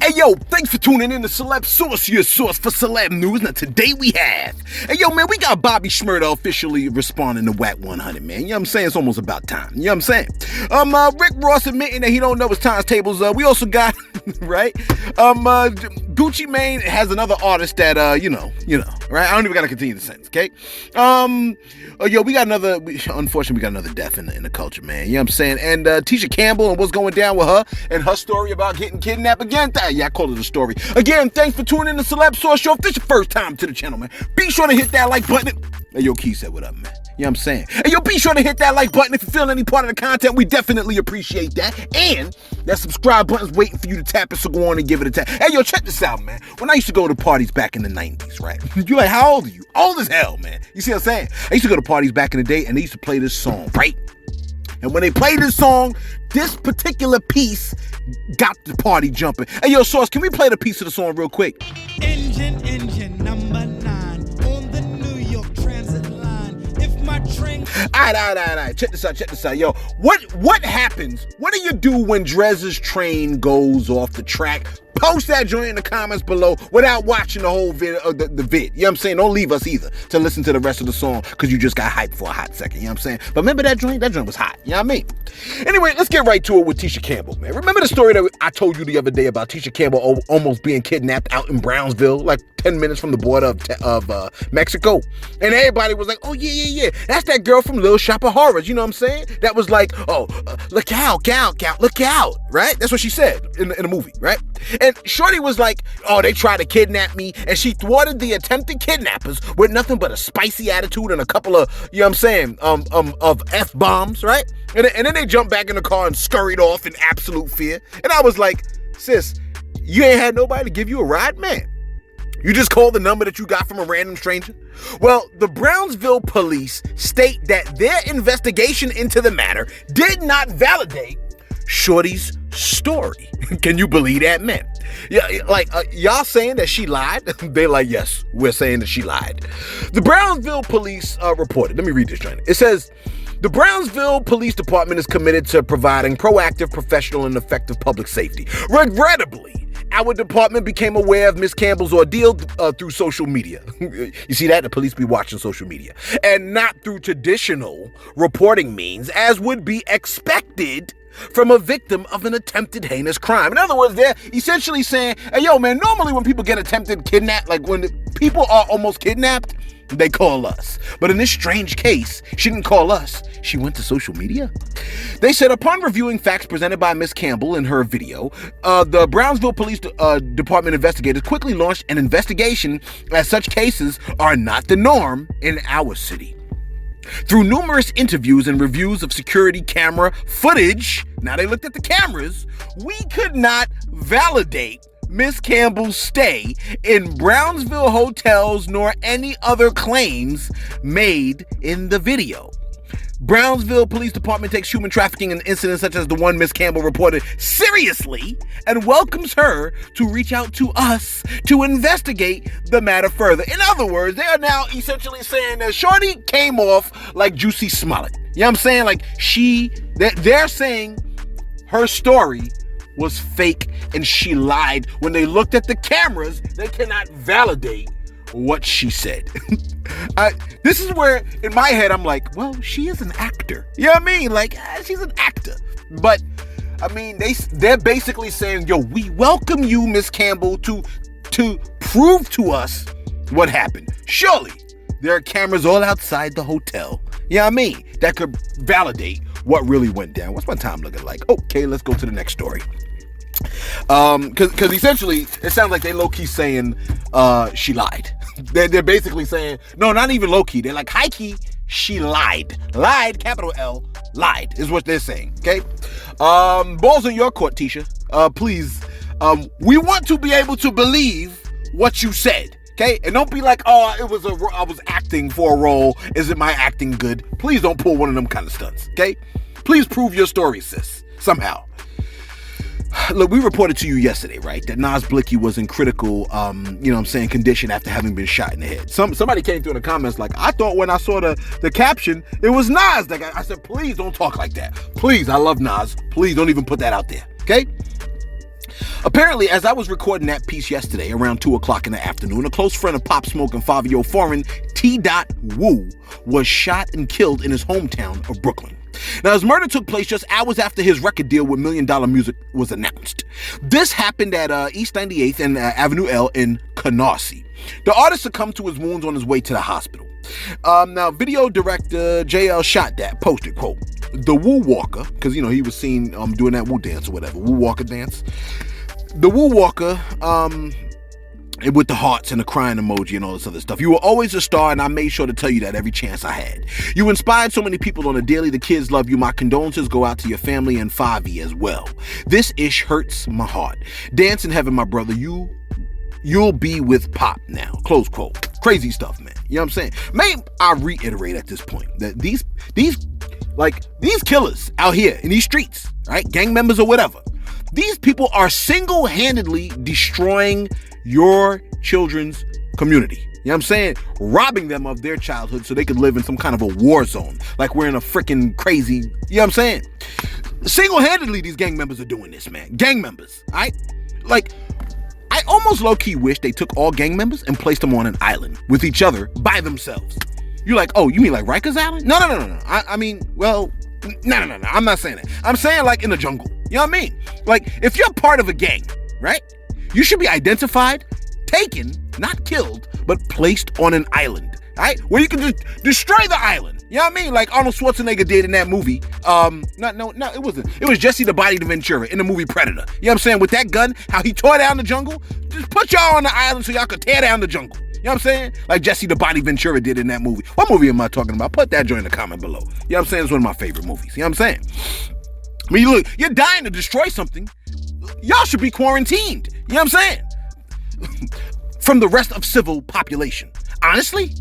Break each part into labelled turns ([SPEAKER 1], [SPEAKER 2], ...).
[SPEAKER 1] Hey yo, thanks for tuning in to Celeb Source, your source for celeb news. Now today we have, hey yo man, we got Bobby Shmurda officially responding to Wack100, man. You know what I'm saying? It's almost about time. You know what I'm saying? Rick Ross admitting that he don't know his times tables. We also got, right? Gucci Mane has another artist that, you know, right? I don't even gotta continue the sentence, okay? Yo, unfortunately, we got another death in the culture, man. You know what I'm saying? And Tisha Campbell and what's going down with her and her story about getting kidnapped again. Yeah, I call it a story. Again, thanks for tuning in to Celeb Source Show. If this is your first time to the channel, man, be sure to hit that like button. Hey, yo, Key said what up, man. You know what I'm saying? Hey, yo, be sure to hit that like button if you feel any part of the content. We definitely appreciate that. And that subscribe button's waiting for you to tap it, so go on and give it a tap. Hey, yo, check this out, man. When I used to go to parties back in the 90s, right? You're like, how old are you? Old as hell, man. You see what I'm saying? I used to go to parties back in the day, and they used to play this song, right? And when they played this song, this particular piece got the party jumping. Hey, yo, Source, can we play the piece of the song real quick?
[SPEAKER 2] Engine number 9 on the New York Transit line. If my train...
[SPEAKER 1] All right. Check this out. Yo, what happens? What do you do when Drez's train goes off the track? Post that joint in the comments below without watching the whole video, the vid. You know what I'm saying? Don't leave us either to listen to the rest of the song because you just got hyped for a hot second. You know what I'm saying? But remember that joint? That joint was hot. You know what I mean? Anyway, let's get right to it with Tisha Campbell, man. Remember the story that I told you the other day about Tisha Campbell almost being kidnapped out in Brownsville, like 10 minutes from the border of Mexico? And everybody was like, oh, yeah. That's that girl from Little Shop of Horrors. You know what I'm saying? That was like, look out, look out, right? That's what she said in the movie, right? And Shorty was like, oh, they tried to kidnap me. And she thwarted the attempted kidnappers with nothing but a spicy attitude and a couple of, you know what I'm saying, of F-bombs, right? And then they jumped back in the car and scurried off in absolute fear. And I was like, sis, you ain't had nobody to give you a ride, man. You just called the number that you got from a random stranger? Well, the Brownsville police state that their investigation into the matter did not validate Shorty's story. Can you believe that, man? Yeah, like, y'all saying that she lied? They're like, yes, we're saying that she lied. The Brownsville police reported. Let me read this, Johnny. It says, the Brownsville Police Department is committed to providing proactive, professional, and effective public safety. Regrettably, our department became aware of Miss Campbell's ordeal through social media. You see that? The police be watching social media. And not through traditional reporting means, as would be expected from a victim of an attempted heinous crime. In other words, they're essentially saying, hey, yo, man, normally when people get attempted kidnapped, like when people are almost kidnapped, they call us. But in this strange case, she didn't call us. She went to social media. They said upon reviewing facts presented by Miss Campbell in her video, the Brownsville Police Department investigators quickly launched an investigation, as such cases are not the norm in our city. Through numerous interviews and reviews of security camera footage, now they looked at the cameras, we could not validate Miss Campbell's stay in Brownsville hotels nor any other claims made in the video. Brownsville Police Department takes human trafficking and incidents such as the one Miss Campbell reported seriously and welcomes her to reach out to us to investigate the matter further. In other words, they are now essentially saying that Shorty came off like Juicy Smollett. You know what I'm saying? Like they're saying her story was fake and she lied. When they looked at the cameras, they cannot validate what she said. This is where, in my head, I'm like, well, she is an actor. You know what I mean? Like, she's an actor. But, I mean, they're basically saying, yo, we welcome you, Miss Campbell, to prove to us what happened. Surely, there are cameras all outside the hotel. You know what I mean? That could validate what really went down. What's my time looking like? Okay, let's go to the next story. Because essentially, it sounds like they low-key saying she lied. They're basically saying, no, not even low-key. They're like, high-key, she lied. Lied, capital L, lied, is what they're saying, okay? Balls in your court, Tisha. Please, we want to be able to believe what you said, okay? And don't be like, oh, I was acting for a role. Isn't my acting good? Please don't pull one of them kind of stunts, okay? Please prove your story, sis, somehow. Look, we reported to you yesterday, right, that Nas Blicky was in critical, condition after having been shot in the head. Somebody came through in the comments like, I thought when I saw the caption, it was Nas. I said, please don't talk like that. Please, I love Nas. Please don't even put that out there, okay? Apparently, as I was recording that piece yesterday around 2 o'clock in the afternoon, a close friend of Pop Smoke and Fabio Foreign, T. Wu, was shot and killed in his hometown of Brooklyn. Now, his murder took place just hours after his record deal with $1 Million Music was announced. This happened at East 98th and Avenue L in Canarsie. The artist succumbed to his wounds on his way to the hospital. Now, video director JL Shot That posted, quote, "The Woo Walker," because, you know, he was seen doing that Woo dance or whatever, Woo Walker dance. The Woo Walker, with the hearts and the crying emoji and all this other stuff. You were always a star, and I made sure to tell you that every chance I had. You inspired so many people on a daily. The kids love you. My condolences go out to your family and Favi as well. This ish hurts my heart. Dance in heaven, my brother. You'll be with Pop now. Close quote. Crazy stuff, man. You know what I'm saying? May I reiterate at this point that these killers out here in these streets, right? Gang members or whatever. These people are single-handedly destroying your children's community. You know what I'm saying? Robbing them of their childhood so they could live in some kind of a war zone. Like we're in a freaking crazy, you know what I'm saying? Single-handedly, these gang members are doing this, man. Gang members, all right? Like, I almost low-key wish they took all gang members and placed them on an island with each other by themselves. You're like, oh, you mean like Rikers Island? No. I mean, well, no. I'm not saying that. I'm saying like in the jungle. You know what I mean? Like, if you're part of a gang, right? You should be identified, taken, not killed, but placed on an island, right? Where you can just destroy the island. You know what I mean? Like Arnold Schwarzenegger did in that movie. It wasn't. It was Jesse the Body Ventura in the movie Predator. You know what I'm saying? With that gun, how he tore down the jungle. Just put y'all on the island so y'all could tear down the jungle. You know what I'm saying? Like Jesse the Body Ventura did in that movie. What movie am I talking about? Put that joint in the comment below. You know what I'm saying? It's one of my favorite movies. You know what I'm saying? I mean, look, you're dying to destroy something. Y'all should be quarantined. You know what I'm saying? From the rest of civil population. Honestly,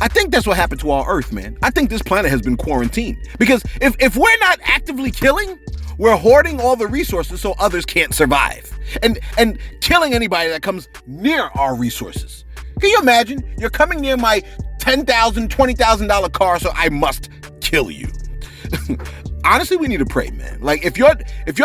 [SPEAKER 1] I think that's what happened to our Earth, man. I think this planet has been quarantined. Because if we're not actively killing, we're hoarding all the resources so others can't survive. And killing anybody that comes near our resources. Can you imagine? You're coming near my $10,000, $20,000 car, so I must kill you. Honestly, we need to pray, man. Like, if your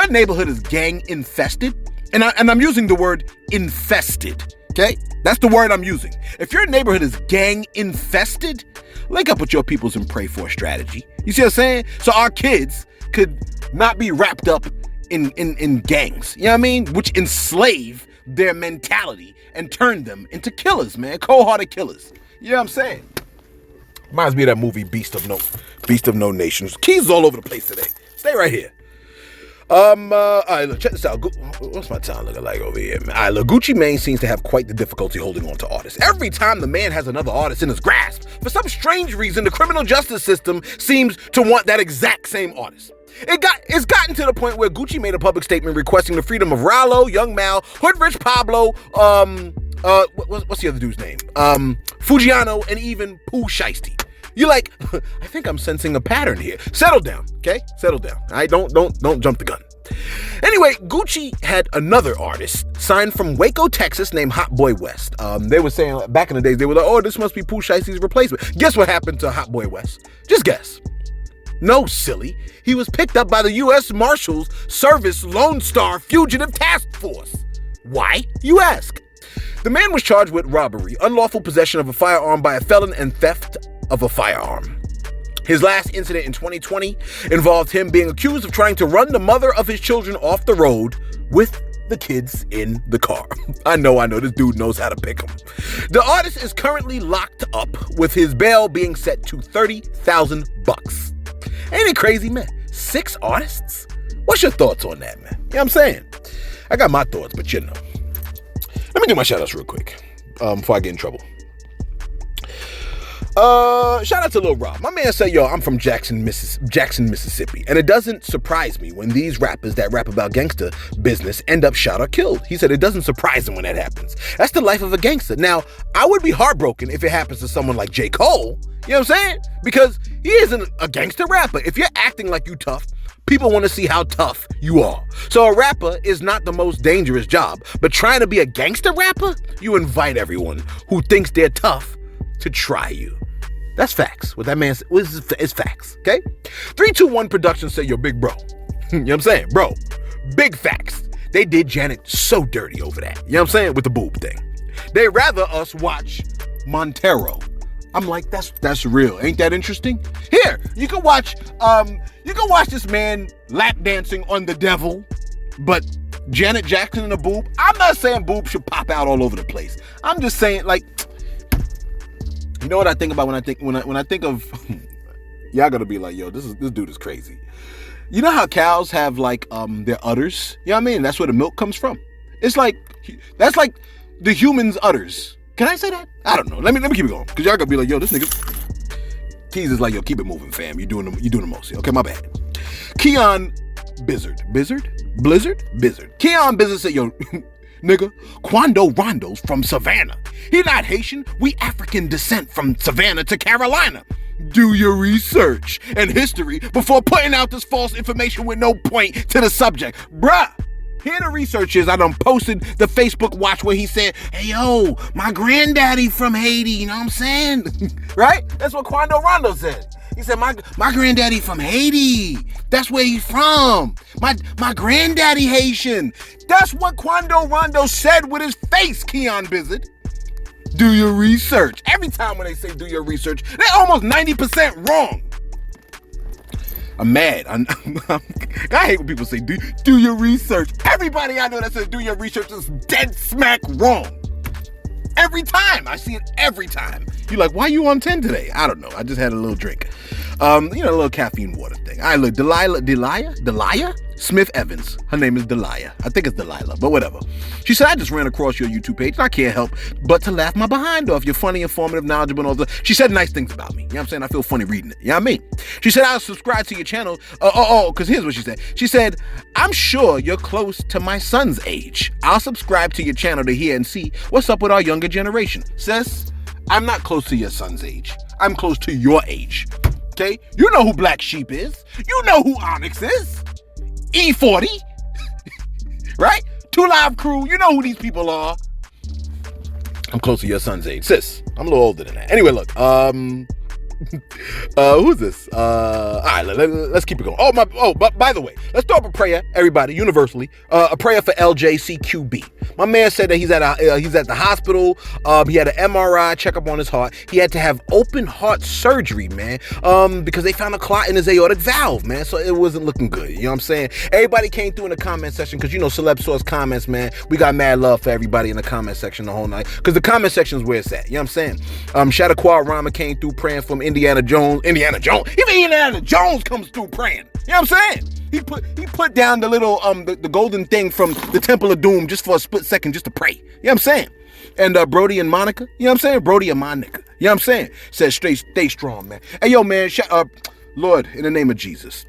[SPEAKER 1] neighborhood is gang infested, and I'm using the word infested, okay? That's the word I'm using. If your neighborhood is gang infested, link up with your peoples and pray for a strategy. You see what I'm saying? So our kids could not be wrapped up in gangs, you know what I mean? Which enslave their mentality and turn them into killers, man. Cold-hearted killers. You know what I'm saying? Reminds me of that movie Beast of No Nations. Keys all over the place today. Stay right here. All right, look, check this out. What's my time looking like over here, man? All right, look, Gucci Mane seems to have quite the difficulty holding on to artists. Every time the man has another artist in his grasp, for some strange reason, the criminal justice system seems to want that exact same artist. It's gotten to the point where Gucci made a public statement requesting the freedom of Rallo, Young Mal, Hood Rich Pablo, what's the other dude's name? Fujiano, and even Pooh Shiesty. You're like, I think I'm sensing a pattern here. Settle down, okay? Settle down. All right, don't jump the gun. Anyway, Gucci had another artist signed from Waco, Texas, named Hot Boy West. They were saying back in the days, they were like, oh, this must be Pooh Shiesty's replacement. Guess what happened to Hot Boy West? Just guess. No, silly. He was picked up by the U.S. Marshals Service Lone Star Fugitive Task Force. Why, you ask? The man was charged with robbery, unlawful possession of a firearm by a felon, and theft of a firearm. His last incident in 2020 involved him being accused of trying to run the mother of his children off the road with the kids in the car. I know, this dude knows how to pick them. The artist is currently locked up with his bail being set to $30,000. Ain't it crazy, man? 6 artists? What's your thoughts on that, man? You know what I'm saying? I got my thoughts, but you know. Let me do my shout-outs real quick before I get in trouble. Shout out to Lil Rob. My man said, yo, I'm from Jackson, Mississippi. And it doesn't surprise me when these rappers that rap about gangster business end up shot or killed. He said it doesn't surprise him when that happens. That's the life of a gangster. Now, I would be heartbroken if it happens to someone like J. Cole. You know what I'm saying? Because he isn't a gangster rapper. If you're acting like you tough, people want to see how tough you are. So a rapper is not the most dangerous job. But trying to be a gangster rapper, you invite everyone who thinks they're tough to try you. That's facts. What that man said is facts, okay? 321 Productions say, yo, big bro. You know what I'm saying? Bro, big facts. they did Janet so dirty over that. You know what I'm saying? With the boob thing. They'd rather us watch Montero. I'm like, that's real. Ain't that interesting? Here, you can watch this man lap dancing on the devil, but Janet Jackson and a boob. I'm not saying boob should pop out all over the place. I'm just saying, like, you know what I think about when I think of y'all gotta be like, yo, this dude is crazy. You know how cows have like their udders? You know what I mean? That's where the milk comes from. It's like that's like the human's udders. Can I say that? I don't know. Let me keep it going. Cause y'all gonna be like, yo, this nigga. Keys is like, yo, keep it moving, fam. You're doing the most. Okay, my bad. Keon Blizzard. Keon Blizzard said, yo, nigga, Quando Rondo's from Savannah. He not Haitian. We African descent from Savannah to Carolina. Do your research and history before putting out this false information with no point to the subject. Bruh. Here the research is. I done posted the Facebook watch where he said, hey, yo, my granddaddy from Haiti, you know what I'm saying? Right? That's what Quando Rondo said. He said, my granddaddy from Haiti. That's where he's from. My granddaddy Haitian. That's what Quando Rondo said with his face, Keon Blizzard. Do your research. Every time when they say do your research, they're almost 90% wrong. I'm mad. I hate when people say, do your research. Everybody I know that says do your research is dead smack wrong. Every time. I see it every time. You're like, why are you on 10 today? I don't know. I just had a little drink. A little caffeine water thing. All right, look, Delia Smith Evans. Her name is Delia. I think it's Delilah, but whatever. She said, I just ran across your YouTube page and I can't help but to laugh my behind off. You're funny, informative, knowledgeable, and all that. She said nice things about me. You know what I'm saying? I feel funny reading it. You know what I mean? She said, I'll subscribe to your channel. Because here's what she said. She said, I'm sure you're close to my son's age. I'll subscribe to your channel to hear and see what's up with our younger generation. Sis, I'm not close to your son's age. I'm close to your age. Okay? You know who Black Sheep is. You know who Onyx is. E40. Right? 2 Live Crew. You know who these people are. I'm close to your son's age. Sis, I'm a little older than that. Anyway, look. Who's this? All right, let's keep it going. But by the way, let's throw up a prayer, everybody, universally. A prayer for LJCQB. My man said that he's at the hospital. He had an MRI checkup on his heart. He had to have open heart surgery, man, because they found a clot in his aortic valve, man. So it wasn't looking good. You know what I'm saying? Everybody came through in the comment section because, you know, Celeb source comments, man. We got mad love for everybody in the comment section the whole night because the comment section is where it's at. You know what I'm saying? Shadow Quad Rama came through praying for him. Indiana Jones. Even Indiana Jones comes through praying. You know what I'm saying? He put down the little the golden thing from the Temple of Doom just for a split second just to pray. You know what I'm saying? And Brody and Monica, you know what I'm saying? Brody and Monica. You know what I'm saying? Says stay strong, man. Hey yo, man, Lord, in the name of Jesus,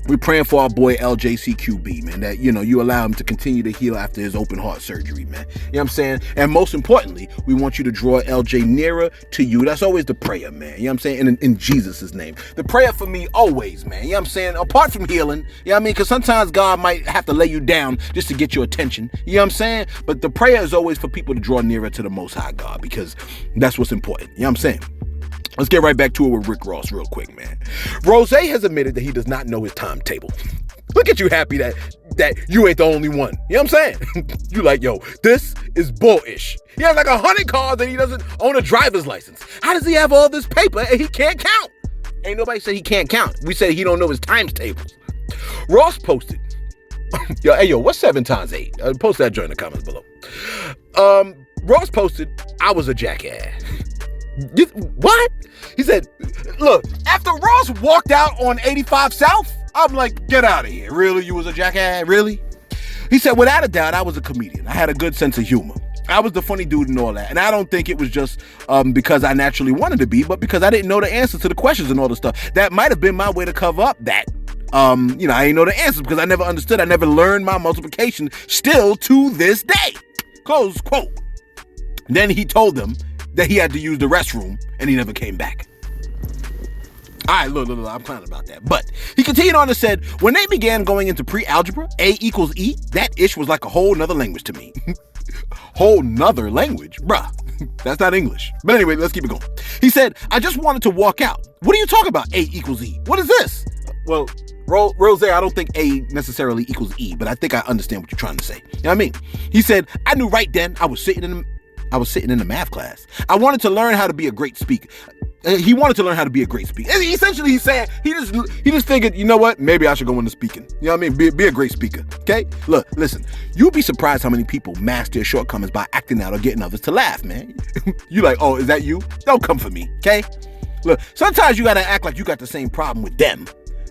[SPEAKER 1] we're praying for our boy LJCQB, man, that, you know, you allow him to continue to heal after his open heart surgery, man. You know what I'm saying? And most importantly, we want you to draw LJ nearer to you. That's always the prayer, man. You know what I'm saying? In Jesus' name. The prayer for me always, man. You know what I'm saying? Apart from healing, you know what I mean? Because sometimes God might have to lay you down just to get your attention. You know what I'm saying? But the prayer is always for people to draw nearer to the Most High God because that's what's important. You know what I'm saying? Let's get right back to it with Rick Ross real quick, man. Rose has admitted that he does not know his timetable. Look at you happy that you ain't the only one. You know what I'm saying? You like, yo, this is bullish. He has like 100 cars and he doesn't own a driver's license. How does he have all this paper and he can't count? Ain't nobody said he can't count. We said he don't know his times tables. Ross posted. Yo, what's 7 times 8? Post that joint in the comments below. Ross posted, I was a jackass. What? He said, look, after Ross walked out on 85 South, I'm like, get out of here. Really? You was a jackass? Really? He said, without a doubt, I was a comedian. I had a good sense of humor. I was the funny dude and all that. And I don't think it was just because I naturally wanted to be, but because I didn't know the answers to the questions and all the stuff. That might have been my way to cover up that. I didn't know the answers because I never understood. I never learned my multiplication still to this day. Close quote. Then he told them that he had to use the restroom and he never came back. All right, look, I'm clowning about that. But he continued on and said, when they began going into pre-algebra, A equals E, that ish was like a whole nother language to me. Whole nother language? Bruh, that's not English. But anyway, let's keep it going. He said, I just wanted to walk out. What are you talking about, A equals E? What is this? Well, Rose, I don't think A necessarily equals E, but I think I understand what you're trying to say. You know what I mean? He said, I knew right then I was sitting in the math class. I wanted to learn how to be a great speaker. He wanted to learn how to be a great speaker. Essentially, he's saying he just figured, you know what? Maybe I should go into speaking. You know what I mean? Be a great speaker. Okay? Look, listen. You'd be surprised how many people mask their shortcomings by acting out or getting others to laugh, man. You like, oh, is that you? Don't come for me. Okay? Look, sometimes you gotta act like you got the same problem with them,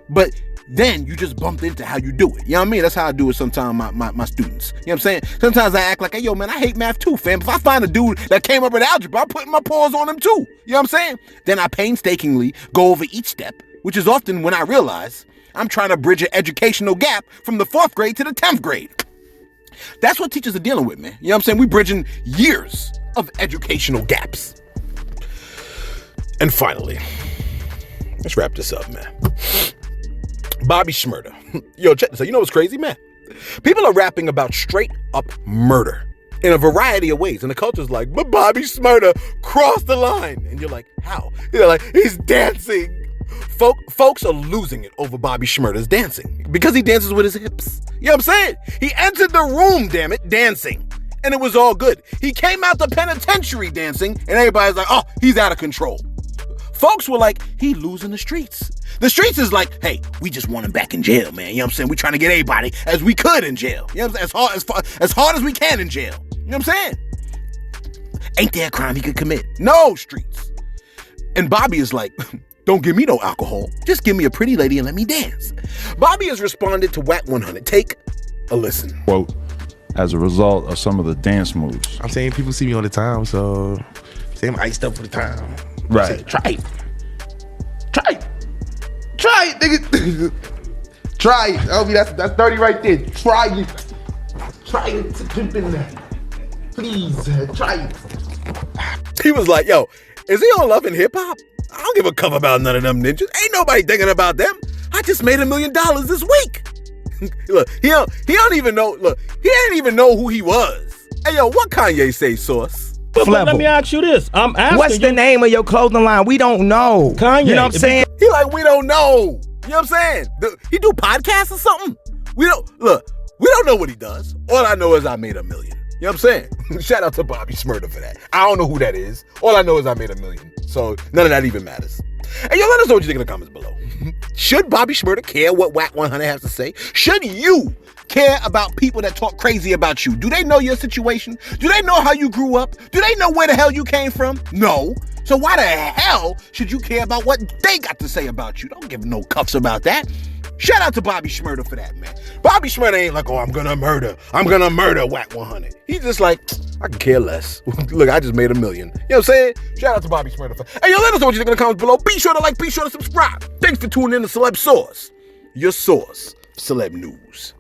[SPEAKER 1] but then you just bumped into how you do it. You know what I mean? That's how I do it sometimes my students. You know what I'm saying? Sometimes I act like, hey, yo, man, I hate math too, fam. If I find a dude that came up with algebra, I'm putting my paws on him too. You know what I'm saying? Then I painstakingly go over each step, which is often when I realize I'm trying to bridge an educational gap from the 4th grade to the 10th grade. That's what teachers are dealing with, man. You know what I'm saying? We bridging years of educational gaps. And finally, let's wrap this up, man. Bobby Shmurda. Yo, check this out. You know what's crazy, man? People are rapping about straight up murder in a variety of ways. And the culture's like, but Bobby Shmurda crossed the line. And you're like, how? You're like, he's dancing. Folks are losing it over Bobby Shmurda's dancing because he dances with his hips. You know what I'm saying? He entered the room, damn it, dancing. And it was all good. He came out the penitentiary dancing and everybody's like, oh, he's out of control. Folks were like, he losing the streets. The streets is like, hey, we just want him back in jail, man. You know what I'm saying? We trying to get everybody as we could in jail. You know what I'm saying? As hard as we can in jail. You know what I'm saying? Ain't there a crime he could commit? No, streets. And Bobby is like, don't give me no alcohol. Just give me a pretty lady and let me dance. Bobby has responded to Wack100. Take a listen.
[SPEAKER 3] Quote, as a result of some of the dance moves.
[SPEAKER 4] I'm saying people see me all the time, so say I'm iced up for the time.
[SPEAKER 3] Right.
[SPEAKER 4] Say, try it, nigga. Try it. LB, that's 30 right there. Try it to pimp in there. Please, try it.
[SPEAKER 1] He was like, yo, is he on Love and Hip Hop? I don't give a cup about none of them ninjas. Ain't nobody thinking about them. I just made $1 million this week. Look, he don't even know. Look, he didn't even know who he was. Hey, yo, what Kanye say, Source?
[SPEAKER 5] But let me ask you this. I'm asking
[SPEAKER 6] what's the name of your clothing line? We don't know.
[SPEAKER 5] Kanye.
[SPEAKER 6] You know what I'm saying?
[SPEAKER 1] He like, we don't know. You know what I'm saying? He do podcasts or something? We don't know what he does. All I know is I made $1 million. You know what I'm saying? Shout out to Bobby Shmurda for that. I don't know who that is. All I know is I made $1 million. So none of that even matters. And yo, let us know what you think in the comments below. Should Bobby Shmurda care what Wack100 has to say? Should you care about people that talk crazy about you? Do they know your situation? Do they know how you grew up? Do they know where the hell you came from? No. So why the hell should you care about what they got to say about you? Don't give no cuffs about that. Shout out to Bobby Shmurda for that, man. Bobby Shmurda ain't like, oh, I'm gonna murder Wack100. He's just like, I can care less. Look, I just made $1 million. You know what I'm saying? Shout out to Bobby Shmurda for. Hey, yo, let us know what you think in the comments below. Be sure to like, be sure to subscribe. Thanks for tuning in to Celeb Source, your source for celeb news.